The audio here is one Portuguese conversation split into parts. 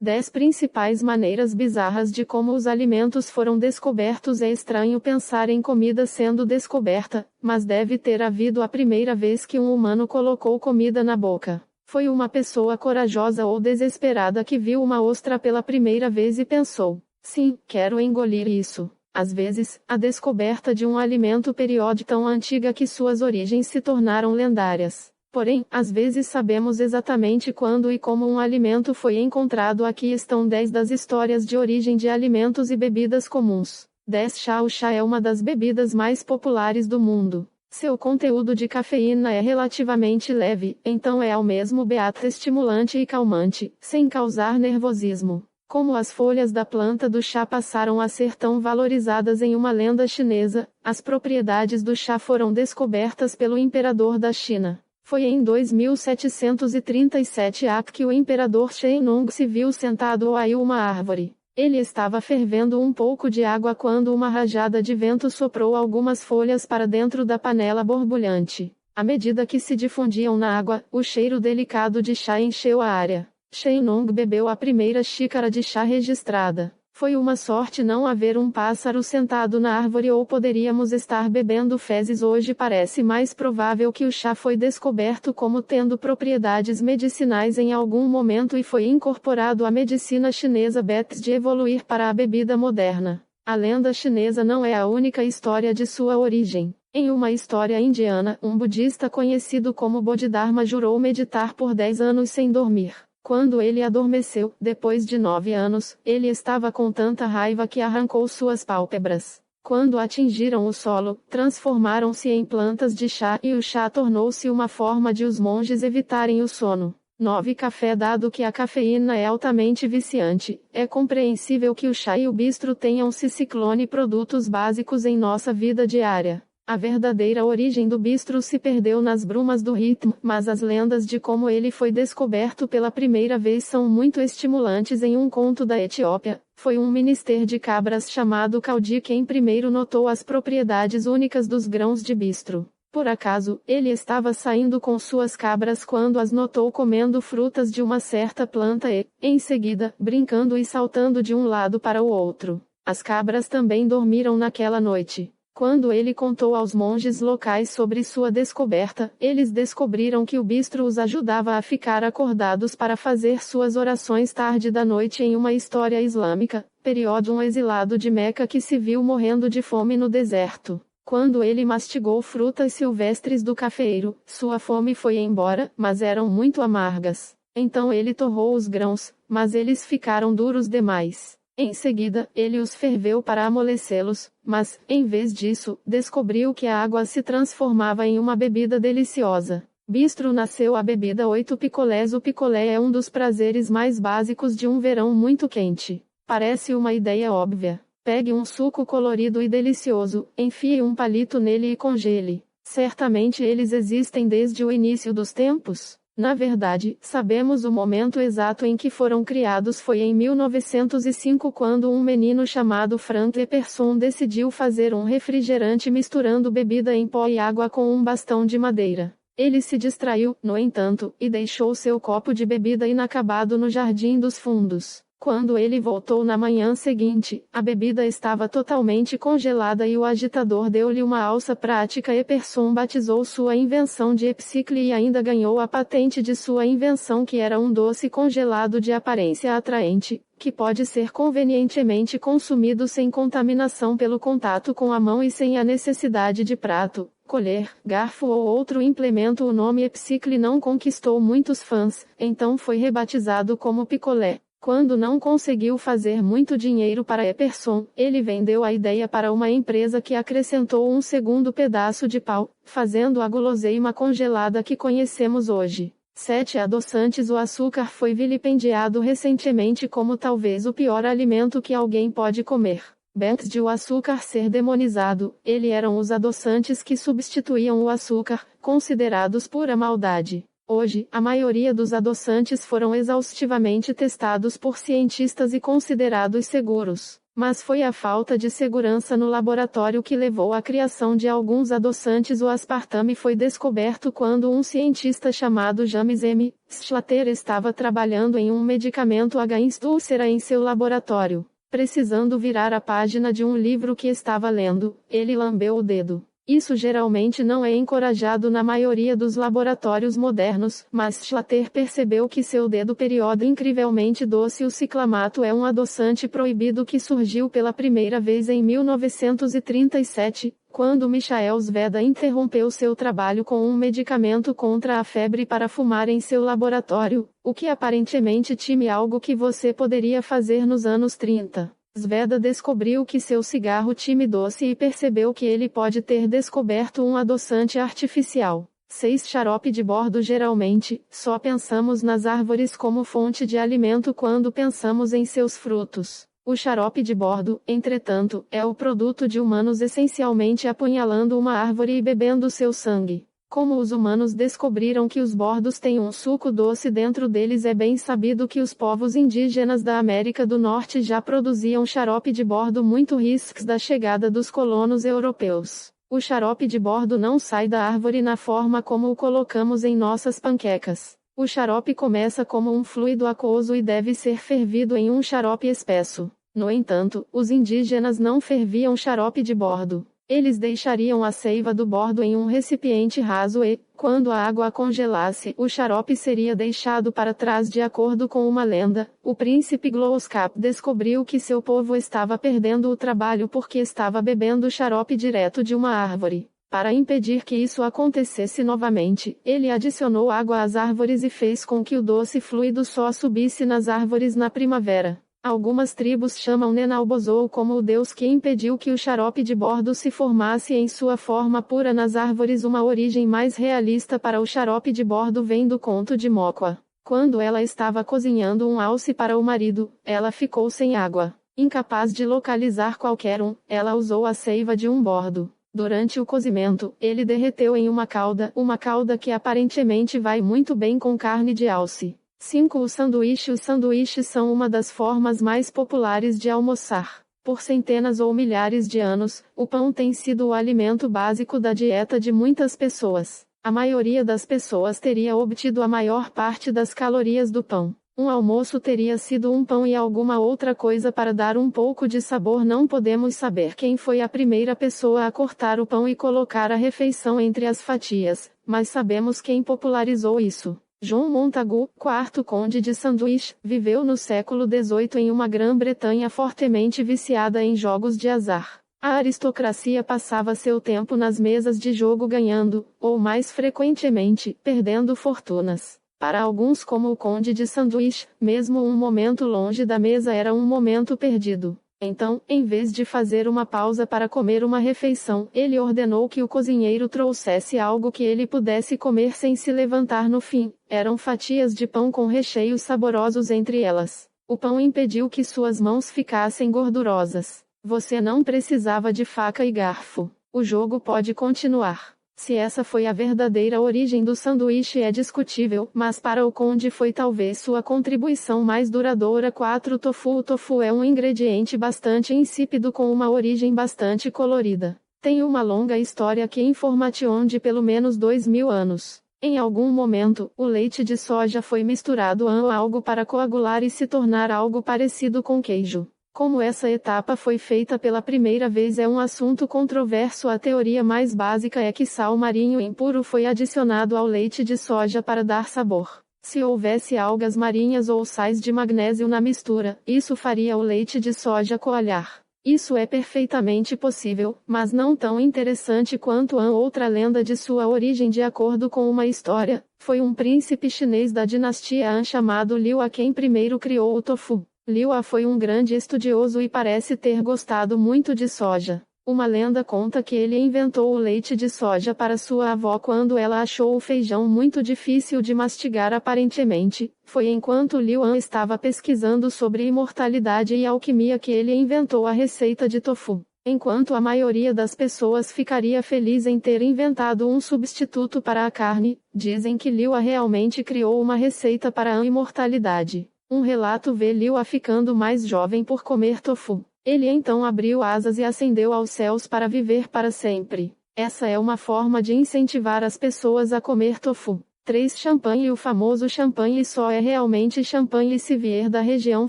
10 principais maneiras bizarras de como os alimentos foram descobertos. É estranho pensar em comida sendo descoberta, mas deve ter havido a primeira vez que um humano colocou comida na boca. Foi uma pessoa corajosa ou desesperada que viu uma ostra pela primeira vez e pensou: sim, quero engolir isso. Às vezes, a descoberta de um alimento periódico tão antiga que suas origens se tornaram lendárias. Porém, às vezes sabemos exatamente quando e como um alimento foi encontrado. Aqui estão 10 das histórias de origem de alimentos e bebidas comuns. 10 Chá. O chá é uma das bebidas mais populares do mundo. Seu conteúdo de cafeína é relativamente leve, então é ao mesmo tempo estimulante e calmante, sem causar nervosismo. Como as folhas da planta do chá passaram a ser tão valorizadas em uma lenda chinesa, as propriedades do chá foram descobertas pelo imperador da China. Foi em 2737 que o imperador Shennong se viu sentado a uma árvore. Ele estava fervendo um pouco de água quando uma rajada de vento soprou algumas folhas para dentro da panela borbulhante. À medida que se difundiam na água, o cheiro delicado de chá encheu a área. Shennong bebeu a primeira xícara de chá registrada. Foi uma sorte não haver um pássaro sentado na árvore, ou poderíamos estar bebendo fezes. Hoje parece mais provável que o chá foi descoberto como tendo propriedades medicinais em algum momento e foi incorporado à medicina chinesa antes de evoluir para a bebida moderna. A lenda chinesa não é a única história de sua origem. Em uma história indiana, um budista conhecido como Bodhidharma jurou meditar por 10 anos sem dormir. Quando ele adormeceu, depois de 9 anos, ele estava com tanta raiva que arrancou suas pálpebras. Quando atingiram o solo, transformaram-se em plantas de chá e o chá tornou-se uma forma de os monges evitarem o sono. 9 Café. Dado que a cafeína é altamente viciante, é compreensível que o chá e o bistro tenham se ciclone produtos básicos em nossa vida diária. A verdadeira origem do bistro se perdeu nas brumas do ritmo, mas as lendas de como ele foi descoberto pela primeira vez são muito estimulantes. Em um conto da Etiópia, foi um minister de cabras chamado Caudi quem primeiro notou as propriedades únicas dos grãos de bistro. Por acaso, ele estava saindo com suas cabras quando as notou comendo frutas de uma certa planta e, em seguida, brincando e saltando de um lado para o outro. As cabras também dormiram naquela noite. Quando ele contou aos monges locais sobre sua descoberta, eles descobriram que o bistro os ajudava a ficar acordados para fazer suas orações tarde da noite. Em uma história islâmica, período um exilado de Meca que se viu morrendo de fome no deserto. Quando ele mastigou frutas silvestres do cafeiro, sua fome foi embora, mas eram muito amargas. Então ele torrou os grãos, mas eles ficaram duros demais. Em seguida, ele os ferveu para amolecê-los, mas, em vez disso, descobriu que a água se transformava em uma bebida deliciosa. Bistro nasceu a bebida 8 picolés. O picolé é um dos prazeres mais básicos de um verão muito quente. Parece uma ideia óbvia. Pegue um suco colorido e delicioso, enfie um palito nele e congele. Certamente eles existem desde o início dos tempos. Na verdade, sabemos o momento exato em que foram criados. Foi em 1905 quando um menino chamado Frank Epperson decidiu fazer um refrigerante misturando bebida em pó e água com um bastão de madeira. Ele se distraiu, no entanto, e deixou seu copo de bebida inacabado no jardim dos fundos. Quando ele voltou na manhã seguinte, a bebida estava totalmente congelada e o agitador deu-lhe uma alça prática. Epperson batizou sua invenção de Epsicle e ainda ganhou a patente de sua invenção, que era um doce congelado de aparência atraente, que pode ser convenientemente consumido sem contaminação pelo contato com a mão e sem a necessidade de prato, colher, garfo ou outro implemento. O nome Epsicle não conquistou muitos fãs, então foi rebatizado como picolé. Quando não conseguiu fazer muito dinheiro para Epperson, ele vendeu a ideia para uma empresa que acrescentou um segundo pedaço de pau, fazendo a guloseima congelada que conhecemos hoje. 7 Adoçantes. O açúcar foi vilipendiado recentemente como talvez o pior alimento que alguém pode comer. Antes de o açúcar ser demonizado, eram os adoçantes que substituíam o açúcar, considerados pura maldade. Hoje, a maioria dos adoçantes foram exaustivamente testados por cientistas e considerados seguros. Mas foi a falta de segurança no laboratório que levou à criação de alguns adoçantes. O aspartame foi descoberto quando um cientista chamado James M. Schlatter estava trabalhando em um medicamento against úlcera em seu laboratório. Precisando virar a página de um livro que estava lendo, ele lambeu o dedo. Isso geralmente não é encorajado na maioria dos laboratórios modernos, mas Schlatter percebeu que seu dedo periódico incrivelmente doce. O ciclamato é um adoçante proibido que surgiu pela primeira vez em 1937, quando Michael Zveda interrompeu seu trabalho com um medicamento contra a febre para fumar em seu laboratório, o que aparentemente tinha algo que você poderia fazer nos anos 30. Zveda descobriu que seu cigarro tinha doce e percebeu que ele pode ter descoberto um adoçante artificial. 6. Xarope de bordo. Geralmente, só pensamos nas árvores como fonte de alimento quando pensamos em seus frutos. O xarope de bordo, entretanto, é o produto de humanos essencialmente apunhalando uma árvore e bebendo seu sangue. Como os humanos descobriram que os bordos têm um suco doce dentro deles, é bem sabido que os povos indígenas da América do Norte já produziam xarope de bordo muito antes da chegada dos colonos europeus. O xarope de bordo não sai da árvore na forma como o colocamos em nossas panquecas. O xarope começa como um fluido aquoso e deve ser fervido em um xarope espesso. No entanto, os indígenas não ferviam xarope de bordo. Eles deixariam a seiva do bordo em um recipiente raso e, quando a água congelasse, o xarope seria deixado para trás. De acordo com uma lenda, o príncipe Glooskap descobriu que seu povo estava perdendo o trabalho porque estava bebendo xarope direto de uma árvore. Para impedir que isso acontecesse novamente, ele adicionou água às árvores e fez com que o doce fluido só subisse nas árvores na primavera. Algumas tribos chamam Nenalbozou como o deus que impediu que o xarope de bordo se formasse em sua forma pura nas árvores. Uma origem mais realista para o xarope de bordo vem do conto de Moqua. Quando ela estava cozinhando um alce para o marido, ela ficou sem água. Incapaz de localizar qualquer um, ela usou a seiva de um bordo. Durante o cozimento, ele derreteu em uma calda que aparentemente vai muito bem com carne de alce. 5. O sanduíche. Os sanduíches são uma das formas mais populares de almoçar. Por centenas ou milhares de anos, o pão tem sido o alimento básico da dieta de muitas pessoas. A maioria das pessoas teria obtido a maior parte das calorias do pão. Um almoço teria sido um pão e alguma outra coisa para dar um pouco de sabor. Não podemos saber quem foi a primeira pessoa a cortar o pão e colocar a refeição entre as fatias, mas sabemos quem popularizou isso. John Montagu, quarto conde de Sandwich, viveu no século XVIII em uma Grã-Bretanha fortemente viciada em jogos de azar. A aristocracia passava seu tempo nas mesas de jogo ganhando, ou mais frequentemente, perdendo fortunas. Para alguns, como o conde de Sandwich, mesmo um momento longe da mesa era um momento perdido. Então, em vez de fazer uma pausa para comer uma refeição, ele ordenou que o cozinheiro trouxesse algo que ele pudesse comer sem se levantar no fim. Eram fatias de pão com recheios saborosos entre elas. O pão impediu que suas mãos ficassem gordurosas. Você não precisava de faca e garfo. O jogo pode continuar. Se essa foi a verdadeira origem do sanduíche é discutível, mas para o conde foi talvez sua contribuição mais duradoura. 4. Tofu. O tofu é um ingrediente bastante insípido com uma origem bastante colorida. Tem uma longa história que information de pelo menos 2000 anos. Em algum momento, o leite de soja foi misturado a algo para coagular e se tornar algo parecido com queijo. Como essa etapa foi feita pela primeira vez é um assunto controverso. A teoria mais básica é que sal marinho impuro foi adicionado ao leite de soja para dar sabor. Se houvesse algas marinhas ou sais de magnésio na mistura, isso faria o leite de soja coalhar. Isso é perfeitamente possível, mas não tão interessante quanto a outra lenda de sua origem. De acordo com uma história, foi um príncipe chinês da dinastia Han chamado Liu a quem primeiro criou o tofu. Liu A foi um grande estudioso e parece ter gostado muito de soja. Uma lenda conta que ele inventou o leite de soja para sua avó quando ela achou o feijão muito difícil de mastigar. Aparentemente, foi enquanto Liu An estava pesquisando sobre imortalidade e alquimia que ele inventou a receita de tofu. Enquanto a maioria das pessoas ficaria feliz em ter inventado um substituto para a carne, dizem que Liu A realmente criou uma receita para a imortalidade. Um relato vê Liu A ficando mais jovem por comer tofu. Ele então abriu asas e ascendeu aos céus para viver para sempre. Essa é uma forma de incentivar as pessoas a comer tofu. 3. Champagne. O famoso champanhe só é realmente champanhe se vier da região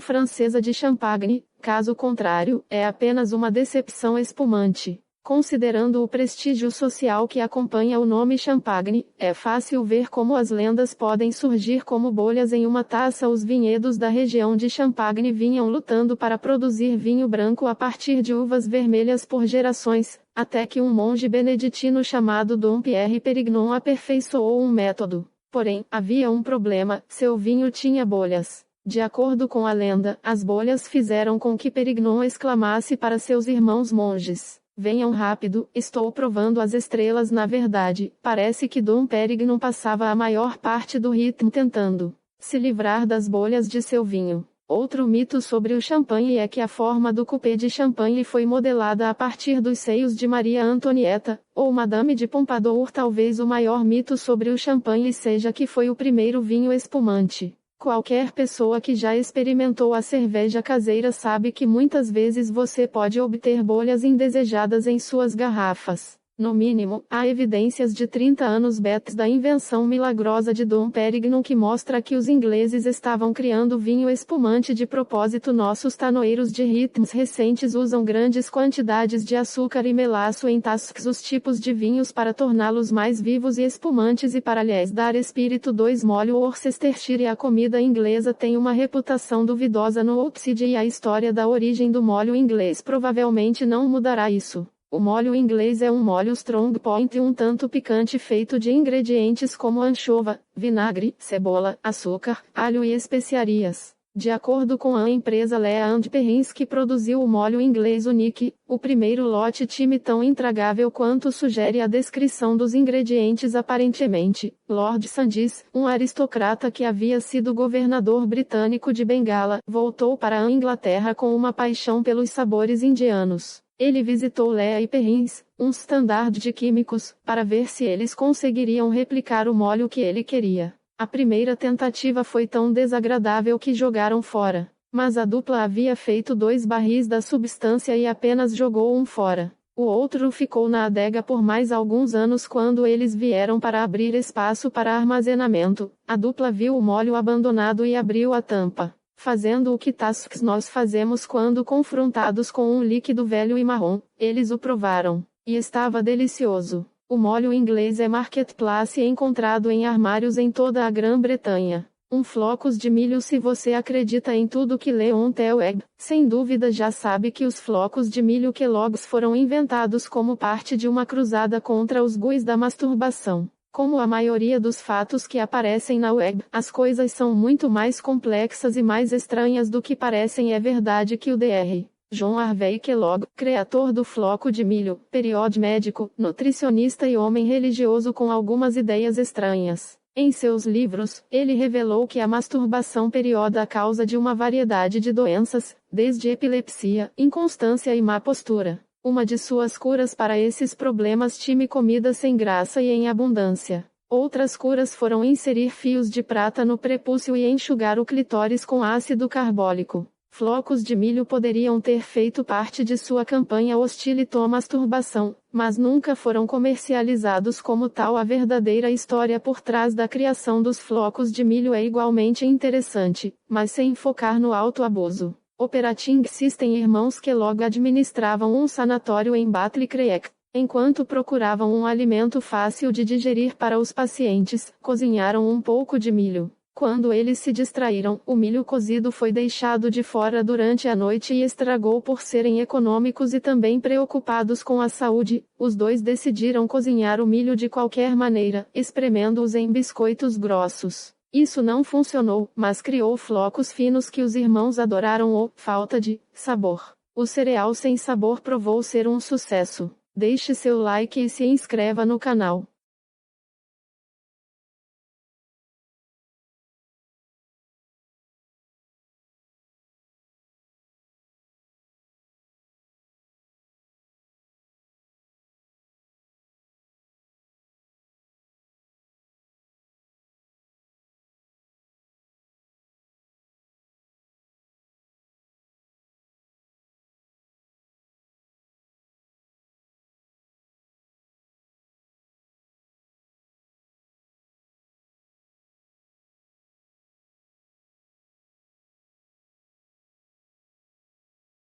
francesa de Champagne, caso contrário, é apenas uma decepção espumante. Considerando o prestígio social que acompanha o nome Champagne, é fácil ver como as lendas podem surgir como bolhas em uma taça. Os vinhedos da região de Champagne vinham lutando para produzir vinho branco a partir de uvas vermelhas por gerações, até que um monge beneditino chamado Dom Pierre Perignon aperfeiçoou um método. Porém, havia um problema: seu vinho tinha bolhas. De acordo com a lenda, as bolhas fizeram com que Perignon exclamasse para seus irmãos monges: venham rápido, estou provando as estrelas. Na verdade, parece que Dom Perignon passava a maior parte do ritmo tentando se livrar das bolhas de seu vinho. Outro mito sobre o champanhe é que a forma do cupê de champanhe foi modelada a partir dos seios de Maria Antonieta, ou Madame de Pompadour. Talvez o maior mito sobre o champanhe seja que foi o primeiro vinho espumante. Qualquer pessoa que já experimentou a cerveja caseira sabe que muitas vezes você pode obter bolhas indesejadas em suas garrafas. No mínimo, há evidências de 30 anos betas da invenção milagrosa de Dom Perignon que mostra que os ingleses estavam criando vinho espumante de propósito. Nossos tanoeiros de ritmos recentes usam grandes quantidades de açúcar e melaço em tasks os tipos de vinhos para torná-los mais vivos e espumantes e para lhes dar espírito. 2. Molho Worcestershire. A comida inglesa tem uma reputação duvidosa no Oxide e a história da origem do molho inglês provavelmente não mudará isso. O molho inglês é um molho strong point um tanto picante feito de ingredientes como anchova, vinagre, cebola, açúcar, alho e especiarias. De acordo com a empresa Lea & Perrins que produziu o molho inglês Unique, o primeiro lote time tão intragável quanto sugere a descrição dos ingredientes. Aparentemente, Lord Sandys, um aristocrata que havia sido governador britânico de Bengala, voltou para a Inglaterra com uma paixão pelos sabores indianos. Ele visitou Lea & Perrins, um standard de químicos, para ver se eles conseguiriam replicar o molho que ele queria. A primeira tentativa foi tão desagradável que jogaram fora. Mas a dupla havia feito 2 barris da substância e apenas jogou um fora. O outro ficou na adega por mais alguns anos. Quando eles vieram para abrir espaço para armazenamento, a dupla viu o molho abandonado e abriu a tampa. Fazendo o que tasks nós fazemos quando confrontados com um líquido velho e marrom, eles o provaram. E estava delicioso. O molho inglês é marketplace encontrado em armários em toda a Grã-Bretanha. Flocos de milho. Se você acredita em tudo que lê on the web, sem dúvida já sabe que os flocos de milho Kellogg's foram inventados como parte de uma cruzada contra os guis da masturbação. Como a maioria dos fatos que aparecem na web, as coisas são muito mais complexas e mais estranhas do que parecem. É verdade que o Dr. John Harvey Kellogg, criador do floco de milho, period médico, nutricionista e homem religioso com algumas ideias estranhas. Em seus livros, ele revelou que a masturbação period a causa de uma variedade de doenças, desde epilepsia, inconstância e má postura. Uma de suas curas para esses problemas time comida sem graça e em abundância. Outras curas foram inserir fios de prata no prepúcio e enxugar o clitóris com ácido carbólico. Flocos de milho poderiam ter feito parte de sua campanha hostilito à masturbação, mas nunca foram comercializados como tal. A verdadeira história por trás da criação dos flocos de milho é igualmente interessante, mas sem focar no autoabuso. Operating System. Irmãos Kellogg administravam um sanatório em Batley Creek. Enquanto procuravam um alimento fácil de digerir para os pacientes, cozinharam um pouco de milho. Quando eles se distraíram, o milho cozido foi deixado de fora durante a noite e estragou. Por serem econômicos e também preocupados com a saúde, os dois decidiram cozinhar o milho de qualquer maneira, espremendo-os em biscoitos grossos. Isso não funcionou, mas criou flocos finos que os irmãos adoraram. Falta de sabor. O cereal sem sabor provou ser um sucesso. Deixe seu like e se inscreva no canal.